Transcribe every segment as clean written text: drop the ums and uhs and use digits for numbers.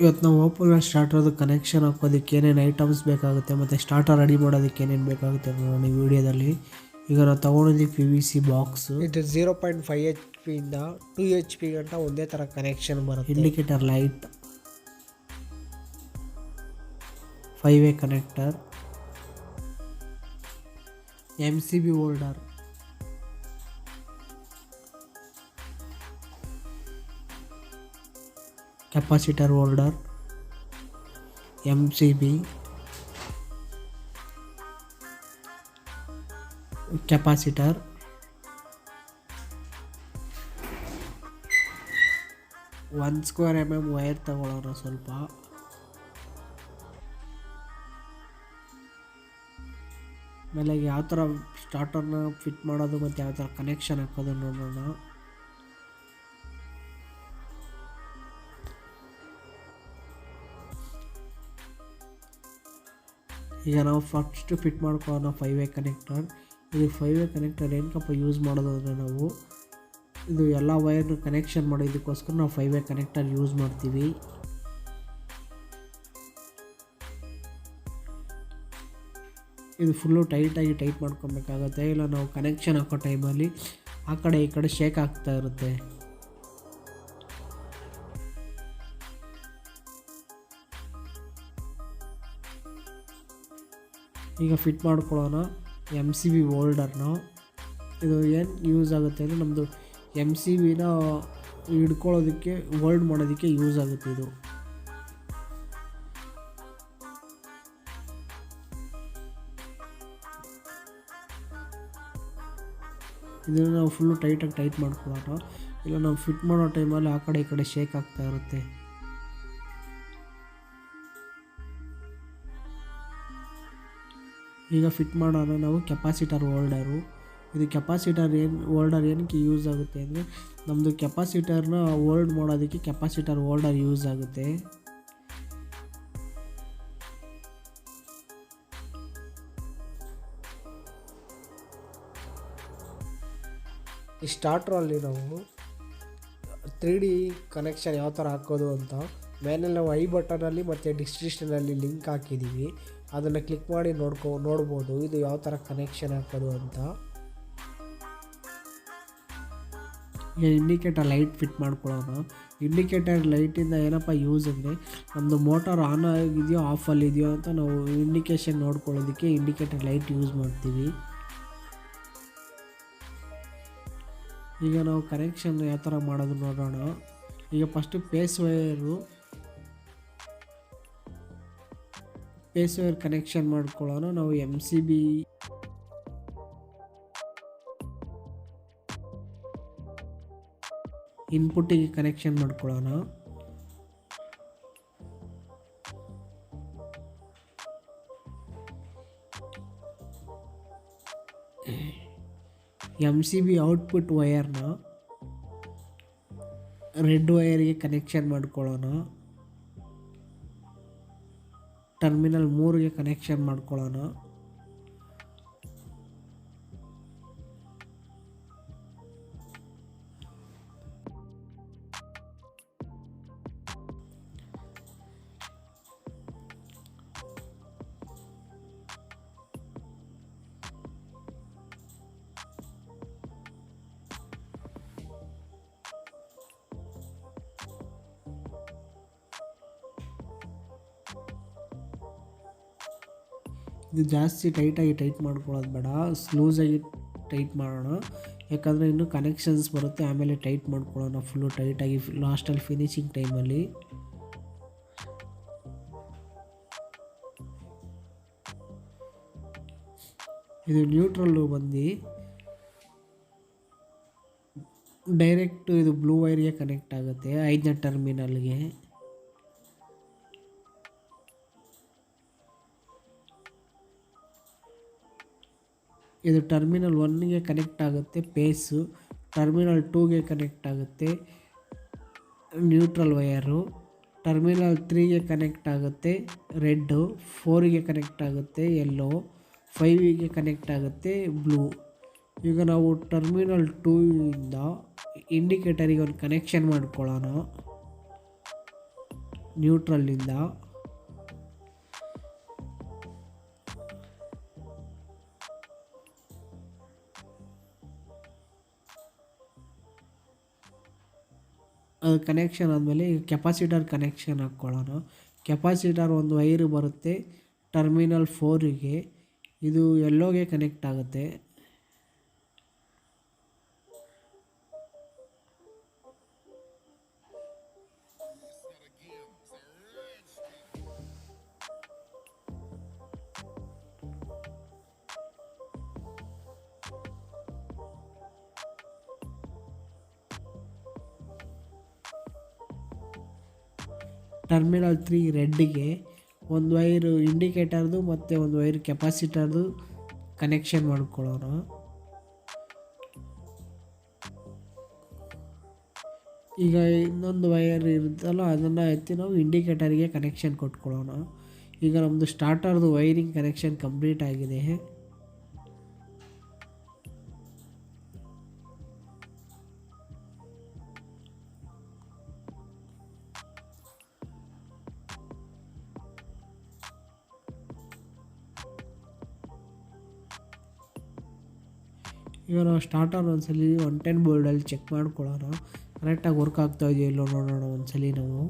ಇವತ್ತು ನಾವು ಓಪನ್ವೆಲ್ ಸ್ಟಾರ್ಟರ್ದು ಕನೆಕ್ಷನ್ ಹಾಕೋದಕ್ಕೆ ಏನೇನು ಐಟಮ್ಸ್ ಬೇಕಾಗುತ್ತೆ ಮತ್ತು ಸ್ಟಾರ್ಟರ್ ರೆಡಿ ಮಾಡೋದಕ್ಕೆ ಏನೇನು ಬೇಕಾಗುತ್ತೆ ನೋಡೋಣ ಈ ವಿಡಿಯೋದಲ್ಲಿ. ಈಗ ನಾವು ತೊಗೊಂಡಿದ್ದೀವಿ PVC ಬಾಕ್ಸು. ಇದು 0.5 HP ಇಂದ 2 HP ಗಂಟ ಒಂದೇ ಥರ ಕನೆಕ್ಷನ್ ಬರುತ್ತೆ. Indicator light, 5-way connector, MCB holder, capacitor holder, MCB, capacitor, 1 square mm wire ತಗೊಳ್ಳೋಣ ಸ್ವಲ್ಪ. ಆಮೇಲೆ ಯಾವ ಥರ ಸ್ಟಾರ್ಟರ್ನ ಫಿಟ್ ಮಾಡೋದು ಮತ್ತು ಯಾವ ಥರ ಕನೆಕ್ಷನ್ ಹಾಕೋದು ನೋಡೋಣ. ಈಗ ನಾವು ಫಸ್ಟ್ ಫಿಟ್ ಮಾಡ್ಕೊಳ್ಳೋಣ 5-way ಕನೆಕ್ಟರ್. ಇದು 5-way ಕನೆಕ್ಟರ್ ಏನಕ್ಕಪ್ಪ ಯೂಸ್ ಮಾಡೋದು ಅಂದರೆ ನಾವು ಇದು ಎಲ್ಲ ವೈರ್ನ ಕನೆಕ್ಷನ್ ಮಾಡೋದಕ್ಕೋಸ್ಕರ ನಾವು 5-way ಕನೆಕ್ಟರ್ ಯೂಸ್ ಮಾಡ್ತೀವಿ. ಇದು ಫುಲ್ಲು ಟೈಟ್ ಮಾಡ್ಕೊಬೇಕಾಗತ್ತೆ, ಇಲ್ಲ ನಾವು ಕನೆಕ್ಷನ್ ಹಾಕೋ ಟೈಮಲ್ಲಿ ಆ ಕಡೆ ಈ ಕಡೆ ಶೇಕ್ ಆಗ್ತಾ ಇರುತ್ತೆ. ಈಗ ಫಿಟ್ ಮಾಡ್ಕೊಳ್ಳೋಣ MCB ಹೋಲ್ಡರ್ನ. ಇದು ಏನು ಯೂಸ್ ಆಗುತ್ತೆ ಅಂದರೆ ನಮ್ಮದು MCBನ ಹಿಡ್ಕೊಳ್ಳೋದಕ್ಕೆ ಹೋಲ್ಡ್ ಮಾಡೋದಕ್ಕೆ ಯೂಸ್ ಆಗುತ್ತೆ. ಇದನ್ನು ನಾವು ಫುಲ್ಲು ಟೈಟ್ ಮಾಡ್ಕೊಳ್ಳೋಣ, ಇಲ್ಲ ನಾವು ಫಿಟ್ ಮಾಡೋ ಟೈಮಲ್ಲಿ ಆ ಕಡೆ ಈ ಕಡೆ ಶೇಕ್ ಆಗ್ತಾ ಇರುತ್ತೆ. ಈಗ ಫಿಟ್ ಮಾಡೋಣ ನಾವು ಕೆಪಾಸಿಟರ್ ಹೋಲ್ಡರು. ಇದು ಕೆಪಾಸಿಟರ್ ಹೋಲ್ಡರ್ ಏನಕ್ಕೆ ಯೂಸ್ ಆಗುತ್ತೆ ಅಂದರೆ ನಮ್ಮದು ಕೆಪಾಸಿಟರ್ನ ಹೋಲ್ಡ್ ಮಾಡೋದಕ್ಕೆ ಕೆಪಾಸಿಟರ್ ಹೋಲ್ಡರ್ ಯೂಸ್ ಆಗುತ್ತೆ. ಈ ಸ್ಟಾರ್ಟ್ರಲ್ಲಿ ನಾವು 3D ಕನೆಕ್ಷನ್ ಯಾವ ಥರ ಹಾಕೋದು ಅಂತ ಮೇಲೆ ನಾವು ಐ ಬಟನಲ್ಲಿ ಮತ್ತು ಡಿಸ್ಕ್ರಿಪ್ಷನಲ್ಲಿ ಲಿಂಕ್ ಹಾಕಿದ್ದೀವಿ, ಅದನ್ನು ಕ್ಲಿಕ್ ಮಾಡಿ ನೋಡ್ಬೋದು ಇದು ಯಾವ ಥರ ಕನೆಕ್ಷನ್ ಹಾಕೋದು ಅಂತ. ಈಗ ಇಂಡಿಕೇಟರ್ ಲೈಟ್ ಫಿಟ್ ಮಾಡ್ಕೊಳ್ಳೋಣ. ಇಂಡಿಕೇಟರ್ ಲೈಟಿಂದ ಏನಪ್ಪ ಯೂಸ್ ಅಂದರೆ ನಮ್ಮದು ಮೋಟಾರ್ ಆನ್ ಆಗಿದೆಯೋ ಆಫಲ್ಲಿದೆಯೋ ಅಂತ ನಾವು ಇಂಡಿಕೇಷನ್ ನೋಡ್ಕೊಳ್ಳೋದಕ್ಕೆ ಇಂಡಿಕೇಟರ್ ಲೈಟ್ ಯೂಸ್ ಮಾಡ್ತೀವಿ. ಈಗ ನಾವು ಕನೆಕ್ಷನ್ ಯಾವ ಥರ ಮಾಡೋದು ನೋಡೋಣ. ಈಗ ಫಸ್ಟು ಪೇಸ್ ವೈರ್ ಕನೆಕ್ಷನ್ ಮಾಡ್ಕೊಳ್ಳೋಣ. ನಾವು MCB ಇನ್ಪುಟ್ಟಿಗೆ ಕನೆಕ್ಷನ್ ಮಾಡ್ಕೊಳ್ಳೋಣ. MCB ಔಟ್ಪುಟ್ ವೈರ್ನ ರೆಡ್ ವೈರ್ಗೆ ಕನೆಕ್ಷನ್ ಮಾಡ್ಕೊಳ್ಳೋಣ. ಟರ್ಮಿನಲ್ 3ಗೆ ಕನೆಕ್ಷನ್ ಮಾಡ್ಕೊಳ್ಳೋಣ. ಇದು ಜಾಸ್ತಿ ಟೈಟ್ ಮಾಡ್ಕೊಳ್ಳೋದು ಬೇಡ, ಸ್ಲೂಸಾಗಿ ಟೈಟ್ ಮಾಡೋಣ, ಯಾಕಂದರೆ ಇನ್ನೂ ಕನೆಕ್ಷನ್ಸ್ ಬರುತ್ತೆ. ಆಮೇಲೆ ಟೈಟ್ ಮಾಡ್ಕೊಳ್ಳೋಣ ಫುಲ್ಲು ಟೈಟಾಗಿ ಲಾಸ್ಟಲ್ಲಿ ಫಿನಿಶಿಂಗ್ ಟೈಮಲ್ಲಿ. ಇದು ನ್ಯೂಟ್ರಲ್ಲು ಬಂದು ಡೈರೆಕ್ಟು ಇದು ಬ್ಲೂ ವೈರ್ಗೆ ಕನೆಕ್ಟ್ ಆಗುತ್ತೆ 5ನೇ ಟರ್ಮಿನಲ್ಗೆ. ಇದು ಟರ್ಮಿನಲ್ 1ಗೆ ಕನೆಕ್ಟ್ ಆಗುತ್ತೆ ಪೇಸು, ಟರ್ಮಿನಲ್ 2ಗೆ ಕನೆಕ್ಟ್ ಆಗುತ್ತೆ ನ್ಯೂಟ್ರಲ್ ವೈರು, ಟರ್ಮಿನಲ್ 3ಗೆ ಕನೆಕ್ಟ್ ಆಗುತ್ತೆ ರೆಡ್ಡು, 4ಗೆ ಕನೆಕ್ಟ್ ಆಗುತ್ತೆ ಯೆಲ್ಲೋ, 5ಗೆ ಕನೆಕ್ಟ್ ಆಗುತ್ತೆ ಬ್ಲೂ. ಈಗ ನಾವು ಟರ್ಮಿನಲ್ 2ಇಂದ ಇಂಡಿಕೇಟರಿಗೆ ಒಂದು ಕನೆಕ್ಷನ್ ಮಾಡ್ಕೊಳ್ಳೋಣ. ನ್ಯೂಟ್ರಲ್ಲಿಂದ. ಅದು ಕನೆಕ್ಷನ್ ಆದಮೇಲೆ ಈಗ ಕೆಪಾಸಿಟರ್ ಕನೆಕ್ಷನ್ ಹಾಕ್ಕೊಳ್ಳೋಣ. ಕೆಪಾಸಿಟರ್ ಒಂದು ವೈರು ಬರುತ್ತೆ ಟರ್ಮಿನಲ್ 4ಗೆ, ಇದು ಎಲ್ಲೋಗೆ ಕನೆಕ್ಟ್ ಆಗುತ್ತೆ. ಟರ್ಮಿನಲ್ 3 ರೆಡ್ಗೆ ಒಂದು ವೈರು ಇಂಡಿಕೇಟರ್ದು ಮತ್ತು ಒಂದು ವೈರ್ ಕೆಪಾಸಿಟರ್ದು ಕನೆಕ್ಷನ್ ಮಾಡ್ಕೊಳ್ಳೋಣ. ಈಗ ಇನ್ನೊಂದು ವೈರ್ ಇರುತ್ತಲ್ಲ ಅದನ್ನು ಎತ್ತಿ ನಾವು ಇಂಡಿಕೇಟರ್ಗೆ ಕನೆಕ್ಷನ್ ಕೊಟ್ಕೊಳ್ಳೋಣ. ಈಗ ನಮ್ಮದು ಸ್ಟಾರ್ಟರ್ದು ವೈರಿಂಗ್ ಕನೆಕ್ಷನ್ ಕಂಪ್ಲೀಟ್ ಆಗಿದೆ. ಈಗ ನಾವು ಸ್ಟಾರ್ಟರ್ ಒಂದ್ಸಲಿ 110 ಬೋಲ್ಡಲ್ಲಿ ಚೆಕ್ ಮಾಡ್ಕೊಳ್ಳೋಣ, ಕರೆಕ್ಟಾಗಿ ವರ್ಕ್ ಆಗ್ತಾ ಇದೆಯೋ ಇಲ್ಲೋ ನೋಡೋಣ ಒಂದ್ಸಲಿ ನಾವು.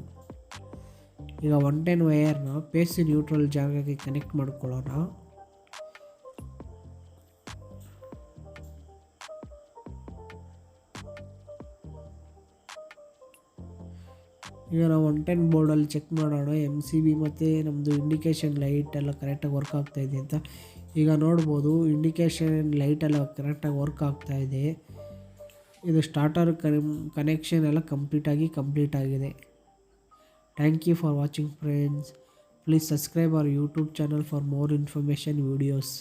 ಈಗ 110 ವೈರ್ನ ಪೇಸ್ ನ್ಯೂಟ್ರಲ್ ಜಾಗಕ್ಕೆ ಕನೆಕ್ಟ್ ಮಾಡ್ಕೊಳ್ಳೋಣ. ಈಗ ನಾವು 110 ಬೋರ್ಡಲ್ಲಿ ಚೆಕ್ ಮಾಡೋಣ MCB ಮತ್ತು ನಮ್ಮದು ಇಂಡಿಕೇಷನ್ ಲೈಟ್ ಎಲ್ಲ ಕರೆಕ್ಟಾಗಿ ವರ್ಕ್ ಆಗ್ತಾಯಿದೆ ಅಂತ. ಈಗ ನೋಡ್ಬೋದು ಇಂಡಿಕೇಷನ್ ಲೈಟೆಲ್ಲ ಕರೆಕ್ಟಾಗಿ ವರ್ಕ್ ಆಗ್ತಾಯಿದೆ. ಇದು ಸ್ಟಾರ್ಟರ್ ಕನೆಕ್ಷನ್ ಎಲ್ಲ ಕಂಪ್ಲೀಟ್ ಆಗಿದೆ. Thank you for watching friends. Please subscribe our YouTube channel for more information videos.